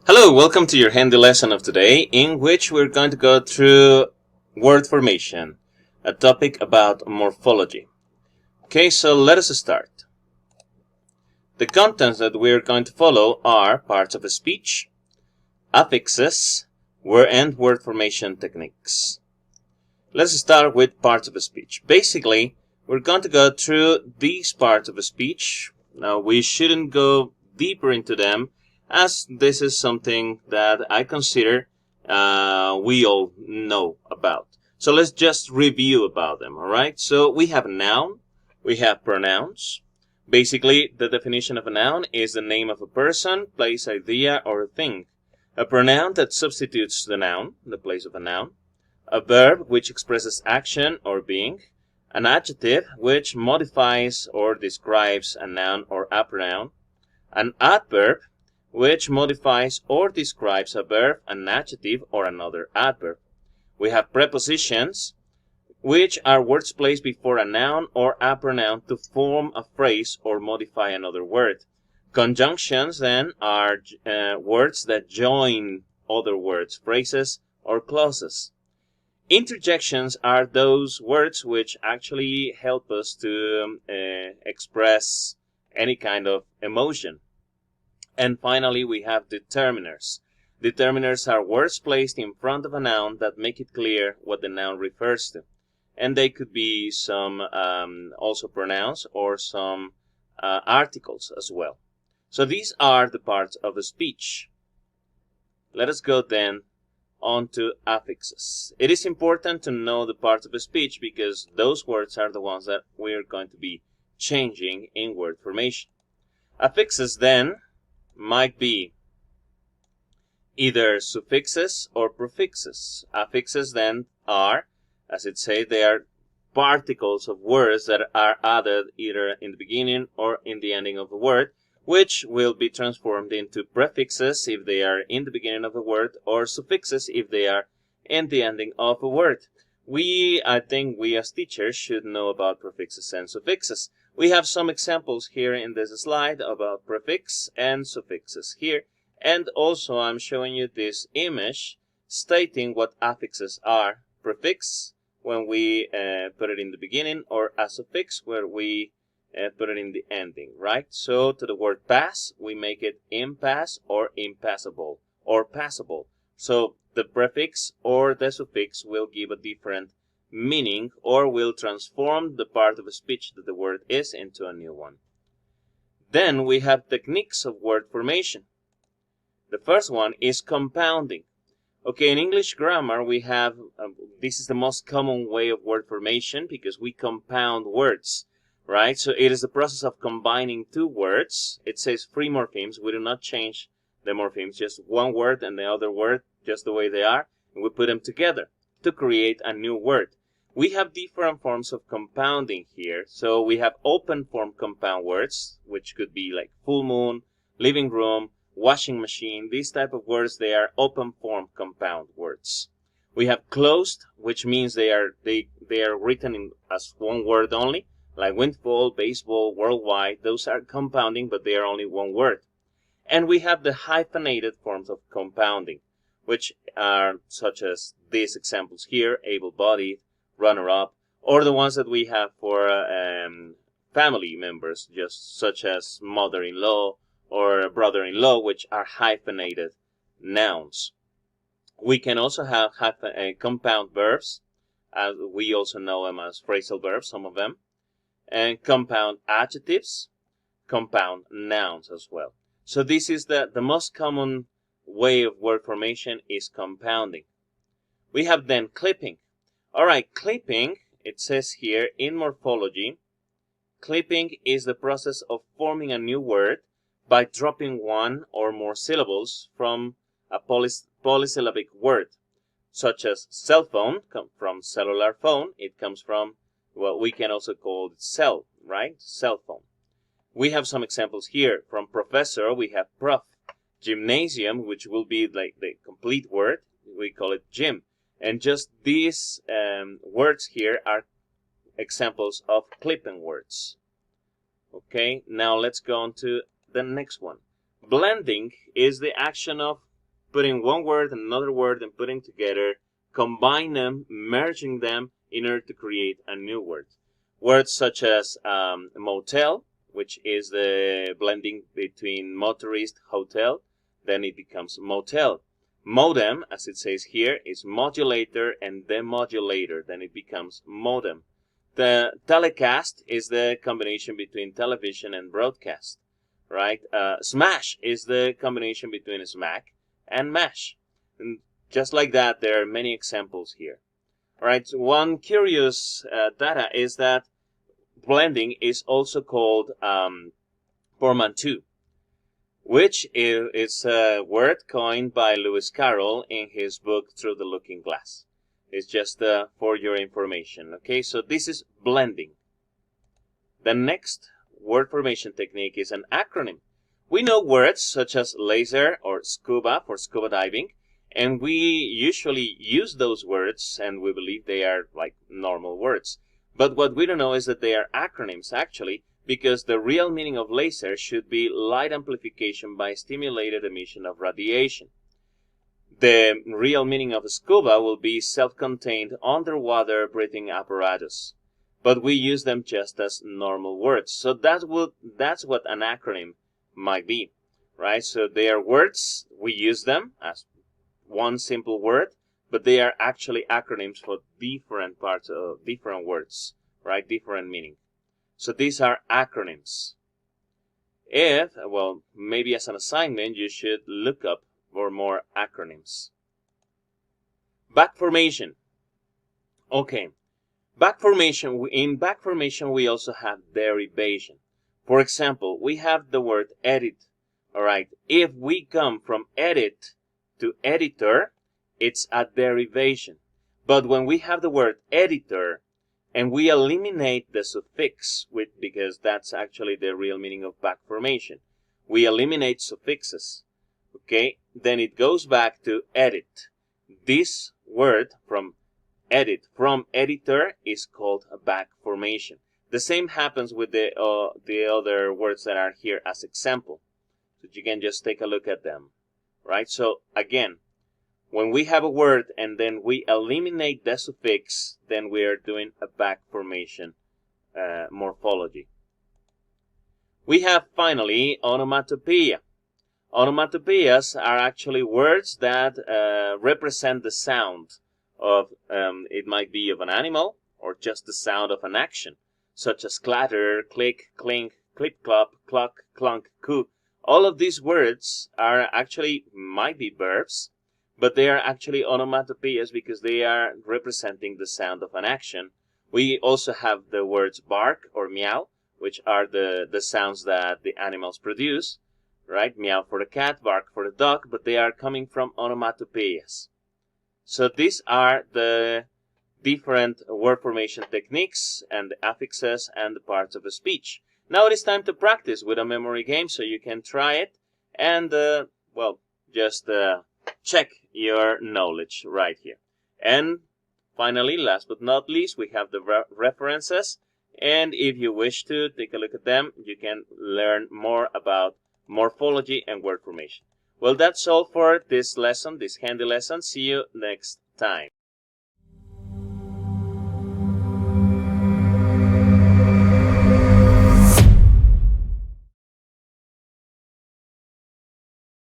Hello, welcome to your handy lesson of today, in which we're going to go through word formation, a topic about morphology. Okay, so let us start. The contents that we're going to follow are parts of a speech, affixes, and word formation techniques. Let's start with parts of a speech. Basically, we're going to go through these parts of a speech. Now, we shouldn't go deeper into them, as this is something that I consider we all know about. So let's just review about them, all right? So we have a noun, we have pronouns. Basically, the definition of a noun is the name of a person, place, idea, or thing. A pronoun that substitutes the noun, the place of a noun. A verb which expresses action or being. An adjective which modifies or describes a noun or a pronoun. An adverb which modifies or describes a verb, an adjective, or another adverb. We have prepositions, which are words placed before a noun or a pronoun to form a phrase or modify another word. Conjunctions, then, are words that join other words, phrases, or clauses. Interjections are those words which actually help us to express any kind of emotion. And finally, we have determiners. Determiners are words placed in front of a noun that make it clear what the noun refers to. And they could be some also pronouns or some articles as well. So these are the parts of a speech. Let us go then on to affixes. It is important to know the parts of a speech because those words are the ones that we're going to be changing in word formation. Affixes then might be either suffixes or prefixes. Affixes then are, as it says, they are particles of words that are added either in the beginning or in the ending of a word, which will be transformed into prefixes if they are in the beginning of a word, or suffixes if they are in the ending of a word. I think we as teachers should know about prefixes and suffixes. We have some examples here in this slide about prefix and suffixes here. And also I'm showing you this image stating what affixes are. Prefix, when we put it in the beginning, or a suffix, where we put it in the ending, right? So to the word pass, we make it impasse or impassable or passable. So the prefix or the suffix will give a different meaning or will transform the part of a speech that the word is into a new one. Then we have techniques of word formation. The first one is compounding. Okay, in English grammar we have, this is the most common way of word formation because we compound words, right? So it is the process of combining two words. It says free morphemes. We do not change the morphemes, just one word and the other word just the way they are, and we put them together to create a new word. We have different forms of compounding here. So we have open form compound words, which could be like full moon, living room, washing machine. These type of words, they are open form compound words. We have closed, which means they are written as one word only, like windfall, baseball, worldwide. Those are compounding, but they are only one word. And we have the hyphenated forms of compounding, which are such as these examples here, able-bodied, runner-up, or the ones that we have for family members, just such as mother-in-law or brother-in-law, which are hyphenated nouns. We can also have compound verbs, as we also know them as phrasal verbs, some of them, and compound adjectives, compound nouns as well. So this is the most common way of word formation is compounding. We have then clipping. All right, clipping, it says here in morphology, clipping is the process of forming a new word by dropping one or more syllables from a polysyllabic word, such as cell phone, from cellular phone. It comes from what we can also call cell, right? Cell phone. We have some examples here. From professor, we have prof. Gymnasium, which will be like the complete word, we call it gym. And just these words here are examples of clipping words. Okay, now let's go on to the next one. Blending is the action of putting one word and another word and putting together, combine them, merging them in order to create a new word. Words such as motel, which is the blending between motorist, hotel, then it becomes motel. Modem, as it says here, is modulator and demodulator, then it becomes modem. The telecast is the combination between television and broadcast, right? Smash is the combination between smack and mash. And just like that, there are many examples here. All right, one curious data is that blending is also called portmanteau, which is a word coined by Lewis Carroll in his book Through the Looking Glass. It's just for your information. Okay, so this is blending. The next word formation technique is an acronym. We know words such as laser or scuba for scuba diving, and we usually use those words and we believe they are like normal words. But what we don't know is that they are acronyms actually, because the real meaning of laser should be light amplification by stimulated emission of radiation. The real meaning of scuba will be self-contained underwater breathing apparatus. But we use them just as normal words. So that's what an acronym might be, right? So they are words, we use them as one simple word, but they are actually acronyms for different parts of different words, right? Different meaning. So these are acronyms. Well, maybe as an assignment, you should look up for more acronyms. Back formation. Okay. Back formation. In back formation, we also have derivation. For example, we have the word edit. All right. If we come from edit to editor, it's a derivation. But when we have the word editor and we eliminate the suffix, because that's actually the real meaning of back formation, we eliminate suffixes, okay, then it goes back to edit. This word from edit, from editor, is called a back formation. The same happens with the other words that are here as example. So you can just take a look at them, right? So again, when we have a word and then we eliminate the suffix, then we are doing a back formation morphology. We have finally onomatopoeia. Onomatopoeias are actually words that represent the sound of, it might be of an animal or just the sound of an action, such as clatter, click, clink, clip, clop, cluck, clunk, coo. All of these words are actually, might be verbs, but they are actually onomatopoeias because they are representing the sound of an action. We also have the words bark or meow, which are the sounds that the animals produce, right? Meow for the cat, bark for the dog, but they are coming from onomatopoeias. So these are the different word formation techniques and the affixes and the parts of a speech. Now it is time to practice with a memory game so you can try it and, well, just check your knowledge right here. And finally, last but not least, we have the references. And if you wish to take a look at them, you can learn more about morphology and word formation. Well, that's all for this lesson, this handy lesson. See you next time.